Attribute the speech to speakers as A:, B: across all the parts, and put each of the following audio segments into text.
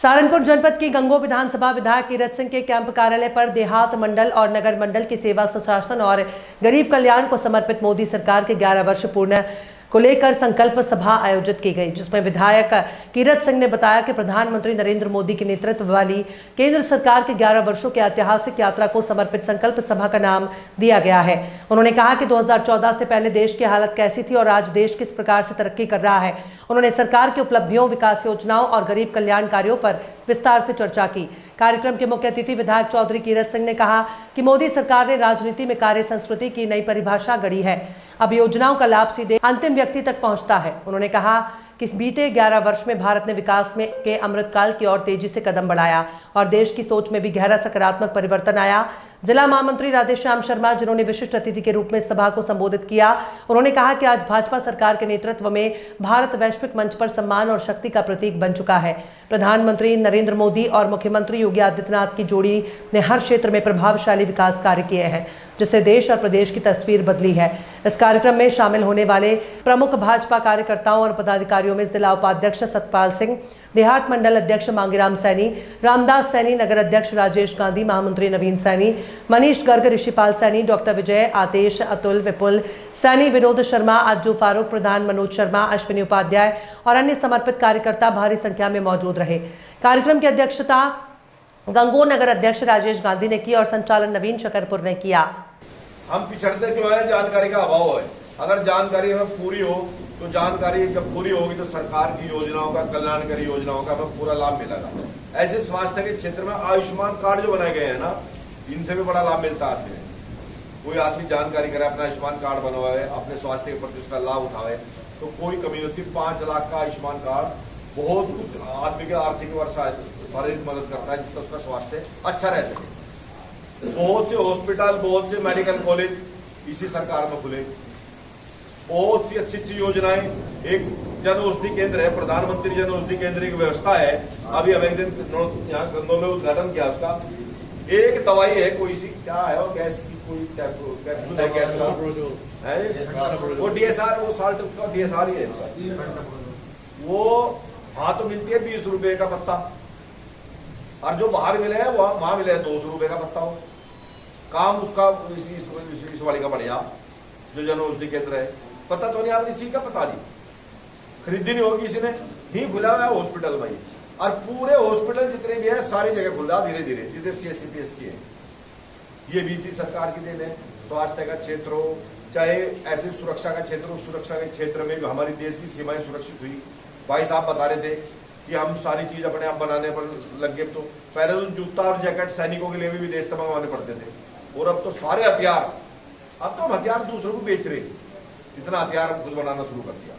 A: सहारनपुर जनपद की गंगो विधानसभा विधायक कीरत सिंह के कैंप कार्यालय पर देहात मंडल और नगर मंडल की सेवा सुशासन और गरीब कल्याण को समर्पित मोदी सरकार के 11 वर्ष पूर्ण को लेकर संकल्प सभा आयोजित की गई, जिसमें विधायक कीरत सिंह ने बताया कि प्रधानमंत्री नरेंद्र मोदी के नेतृत्व वाली केंद्र सरकार के 11 वर्षों की ऐतिहासिक यात्रा को समर्पित संकल्प सभा का नाम दिया गया है। उन्होंने कहा कि 2014 से पहले देश की हालत कैसी थी और आज देश किस प्रकार से तरक्की कर रहा है। उन्होंने सरकार की उपलब्धियों, विकास योजनाओं और गरीब कल्याण कार्यों पर विस्तार से चर्चा की। कार्यक्रम के मुख्य अतिथि विधायक चौधरी कीरत सिंह ने कहा कि मोदी सरकार ने राजनीति में कार्य संस्कृति की नई परिभाषा गढ़ी है। अब योजनाओं का लाभ सीधे अंतिम व्यक्ति तक पहुंचता है। उन्होंने कहा कि बीते 11 वर्ष में भारत ने विकास में के अमृतकाल की ओर तेजी से कदम बढ़ाया और देश की सोच में भी गहरा सकारात्मक परिवर्तन आया। जिला महामंत्री राधेश्याम शर्मा, जिन्होंने विशिष्ट अतिथि के रूप में सभा को संबोधित किया, उन्होंने कहा कि आज भाजपा सरकार के नेतृत्व में भारत वैश्विक मंच पर सम्मान और शक्ति का प्रतीक बन चुका है। प्रधानमंत्री नरेंद्र मोदी और मुख्यमंत्री योगी आदित्यनाथ की जोड़ी ने हर क्षेत्र में प्रभावशाली विकास कार्य किए हैं, जिससे देश और प्रदेश की तस्वीर बदली है। इस कार्यक्रम में शामिल होने वाले प्रमुख भाजपा कार्यकर्ताओं और पदाधिकारियों में जिला उपाध्यक्ष सतपाल सिंह, देहात मंडल अध्यक्ष मांगीराम सैनी, रामदास सैनी, नगर अध्यक्ष राजेश गांधी, महामंत्री नवीन सैनी, मनीष गर्ग, ऋषिपाल सैनी, डॉक्टर विजय, आतेश, अतुल, विपुल सैनी, विनोद शर्मा, अज्जू फारूक, प्रधान मनोज शर्मा, अश्विनी उपाध्याय और अन्य समर्पित कार्यकर्ता भारी संख्या में मौजूद रहे। कार्यक्रम की अध्यक्षता गंगो नगर अध्यक्ष राजेश गांधी ने की और संचालन नवीन शकरपुर ने किया।
B: हम पिछड़ते क्यों है? जानकारी का अभाव है। अगर जानकारी हमें पूरी हो तो जानकारी जब पूरी होगी तो सरकार की योजनाओं का, कल्याणकारी योजनाओं का हमें पूरा लाभ मिलेगा। ऐसे स्वास्थ्य के क्षेत्र में आयुष्मान कार्ड जो बनाए गए हैं ना, इनसे भी बड़ा लाभ मिलता है। कोई आदमी जानकारी करे, अपना आयुष्मान कार्ड बनवाए, अपने स्वास्थ्य के प्रति उसका लाभ उठाए तो कोई कमी होती। 5 लाख का आयुष्मान कार्ड बहुत कुछ आदमी के आर्थिक वर्ष शारीरिक मदद करता है, जिससे उसका स्वास्थ्य अच्छा रह सके। बहुत से हॉस्पिटल, बहुत से मेडिकल कॉलेज इसी सरकार में खुले। बहुत सी अच्छी योजनाएं, एक जन औषधि केंद्र है, प्रधानमंत्री जन औषधि केंद्र की व्यवस्था है। अभी हम एक दिन यहाँ गंगों में उद्घाटन किया उसका। एक दवाई है, कोई सी क्या है वो गैस की, कोई कैप्सूल है गैस का, वो DSR, वो साल्ट उसका DSR ही है। वो वहां तो मिलती है 20 रुपए का पत्ता, और जो बाहर मिले हैं वहां मिले 200 रुपए का पत्ता। हो काम उसका इस वाली का बढ़िया, जो जन औषधि केंद्र है। पता तो नहीं, आपने इसी का पता नहीं, खरीदी नहीं होगी, किसी ने ही खुला हुआ है हॉस्पिटल में। और पूरे हॉस्पिटल जितने भी है सारी जगह खुल रहा धीरे धीरे, जितने CSC PSC है। ये भी इसी सरकार की देन है। स्वास्थ्य का क्षेत्र हो, चाहे ऐसे सुरक्षा का क्षेत्र हो, सुरक्षा के क्षेत्र में जो हमारी देश की सीमाएं सुरक्षित हुई। भाई साहब बता रहे थे कि हम सारी चीज अपने आप बनाने पर लग गए। तो पहले तो जूता और जैकेट सैनिकों के लिए भी विदेश से मंगवाने पड़ते थे, और अब तो सारे हथियार, अब तो हम हथियार दूसरों को बेच रहे, इतना हथियार खुद बनाना शुरू कर दिया।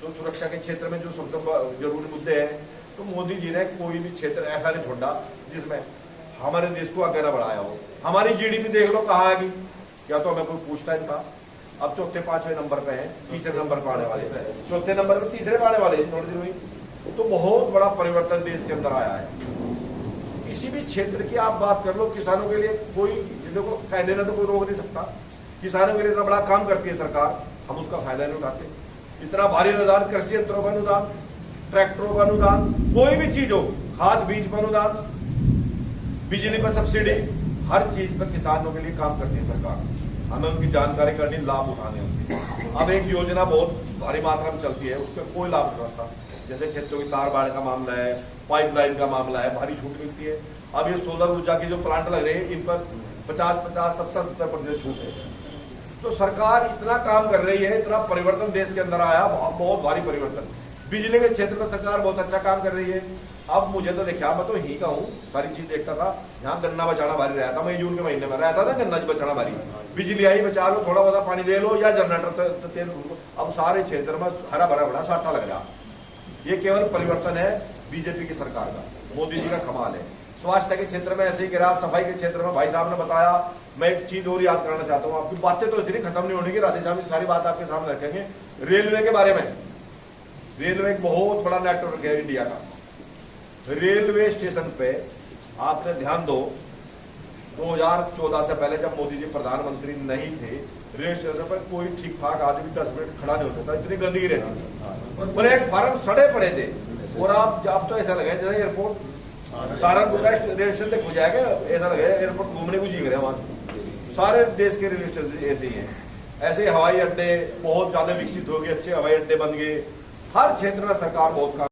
B: तो सुरक्षा के क्षेत्र में जो सबसे जरूरी मुद्दे हैं, तो मोदी जी ने कोई भी क्षेत्र ऐसा नहीं छोड़ा जिसमें हमारे देश को आगे बढ़ाया हो। हमारी GDP देख लो कहाँ आएगी, क्या तो हमें कोई पूछता ही था। अब चौथे 5वें नंबर पे हैं, तीसरे नंबर पर आने वाले, चौथे नंबर पर तीसरे पर आने वाले थोड़ी देर हुई। तो बहुत बड़ा परिवर्तन देश के अंदर आया है। किसी भी क्षेत्र की आप बात कर लो, किसानों के लिए कोई जिनको कहने ना तो कोई रोक नहीं सकता। किसानों के लिए इतना बड़ा काम करती है सरकार, हम उसका फायदा नहीं उठाते। इतना भारी अनुदान, कृषि यंत्रों का अनुदान, ट्रैक्टरों का अनुदान, कोई भी चीज हो, खाद बीज पर अनुदान, बिजली पर सब्सिडी, हर चीज पर किसानों के लिए काम करती है सरकार। हमें उनकी जानकारी करनी, लाभ उठाने होंगे। अब एक योजना बहुत भारी मात्रा में चलती है, उस पर कोई लाभ नहीं होता। जैसे खेतों की तार बाड़ का मामला है, पाइपलाइन का मामला है, भारी छूट मिलती है। अब ये सोलर ऊर्जा के जो प्लांट लग रहे हैं, इन पर 50-70% छूट है। तो सरकार इतना काम कर रही है, इतना परिवर्तन देश के अंदर आया, बहुत भारी परिवर्तन। बिजली के क्षेत्र में सरकार बहुत अच्छा काम कर रही है। अब मुझे तो देखा, मैं तो ही का हूँ, सारी चीज देखता था। यहाँ गन्ना बचाना भारी रहा था, मैं जून के महीने में रहता था, गन्ना बचाना भारी। बिजली आई, बचा लो, थोड़ा बहुत पानी दे लो, या जनरेटर तेल। अब सारे क्षेत्र में हरा भरा बड़ा साठा लग रहा। ये केवल परिवर्तन है बीजेपी की सरकार का, मोदी जी का कमाल है। स्वास्थ्य के क्षेत्र में ऐसे ही गिरा, सफाई के क्षेत्र में भाई साहब ने बताया। मैं एक चीज और याद करना चाहता हूँ, आपकी बातें तो इतनी खत्म नहीं होने की, राधे साहब सारी बात आपके सामने रखेंगे। रेलवे के बारे में, रेलवे एक बहुत बड़ा नेटवर्क है इंडिया का। रेलवे स्टेशन पे आपने ध्यान दो, 2014 से पहले जब मोदी जी प्रधानमंत्री नहीं थे, रेलवे स्टेशन पर कोई ठीक ठाक आदमी 10 मिनट खड़ा नहीं होता था, इतनी गंदगी रहती। प्लेटफार्म सड़े पड़े थे। और आप तो ऐसा लगे जैसे एयरपोर्ट सहारनपुर का रेलवे स्टेशन तक हो जाएगा, ऐसा लगेगा एयरपोर्ट घूमने को जी रहे हैं वहां। सारे देश के रेलवे स्टेशन ऐसे ही हैं। ऐसे हवाई अड्डे बहुत ज्यादा विकसित हो गए, अच्छे हवाई अड्डे बन गए, हर क्षेत्र में सरकार बहुत काम